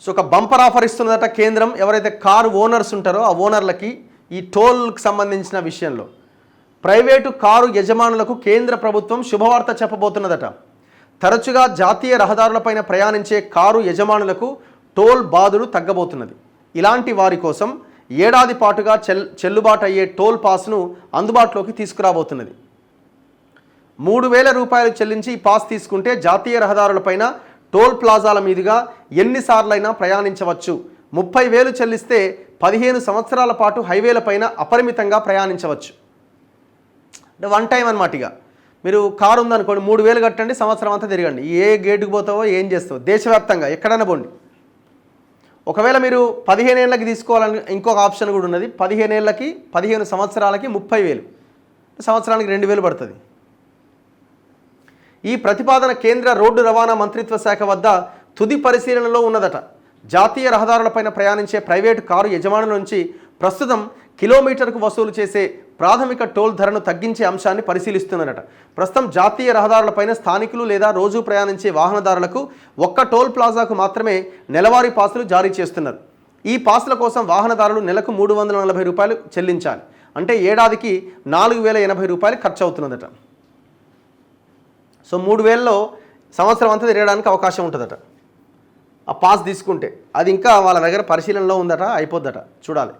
So ఒక bumper offer ఇస్తున్నదట కేంద్రం. ఎవరైతే కారు ఓనర్స్ ఉంటారో ఆ ఓనర్లకి ఈ టోల్కి సంబంధించిన విషయంలో ప్రైవేటు కారు యజమానులకు కేంద్ర ప్రభుత్వం శుభవార్త చెప్పబోతున్నదట. తరచుగా జాతీయ రహదారులపైన ప్రయాణించే కారు యజమానులకు టోల్ బాధలు తగ్గబోతున్నది. ఇలాంటి వారి కోసం ఏడాది పాటుగా చెల్లుబాటు అయ్యే టోల్ పాస్ను అందుబాటులోకి తీసుకురాబోతున్నది. 3,000 రూపాయలు చెల్లించి ఈ పాస్ తీసుకుంటే జాతీయ రహదారులపైన టోల్ ప్లాజాల మీదుగా ఎన్నిసార్లైనా ప్రయాణించవచ్చు. 30,000 చెల్లిస్తే 15 సంవత్సరాల పాటు హైవేలపైన అపరిమితంగా ప్రయాణించవచ్చు. అంటే వన్ టైం అన్నమాట. ఇక మీరు కారు ఉందనుకోండి, 3,000 కట్టండి, సంవత్సరం అంతా తిరగండి. ఏ గేటుకు పోతావో ఏం చేస్తావో దేశవ్యాప్తంగా ఎక్కడైనా పోండి. ఒకవేళ మీరు 15 ఏళ్ళకి తీసుకోవాలని ఇంకొక ఆప్షన్ కూడా ఉన్నది. 15 ఏళ్ళకి 15 సంవత్సరాలకి 30,000, సంవత్సరానికి 2,000 పడుతుంది. ఈ ప్రతిపాదన కేంద్ర రోడ్డు రవాణా మంత్రిత్వ శాఖ వద్ద తుది పరిశీలనలో ఉన్నదట. జాతీయ రహదారులపైన ప్రయాణించే ప్రైవేటు కారు యజమానుల నుంచి ప్రస్తుతం కిలోమీటర్కు వసూలు చేసే ప్రాథమిక టోల్ ధరను తగ్గించే అంశాన్ని పరిశీలిస్తున్నదట. ప్రస్తుతం జాతీయ రహదారులపైన స్థానికులు లేదా రోజు ప్రయాణించే వాహనదారులకు ఒక్క టోల్ ప్లాజాకు మాత్రమే నెలవారీ పాసులు జారీ చేస్తున్నారు. ఈ పాసుల కోసం వాహనదారులు నెలకు 340 రూపాయలు చెల్లించాలి. అంటే ఏడాదికి 4,080 రూపాయలు ఖర్చు అవుతున్నదట. సో 3,000లో సంవత్సరం అంతా తిరగడానికి అవకాశం ఉంటుందట ఆ పాస్ తీసుకుంటే. అది ఇంకా వాళ్ళ దగ్గర పరిశీలనలో ఉందట, అయిపోద్దట, చూడాలి.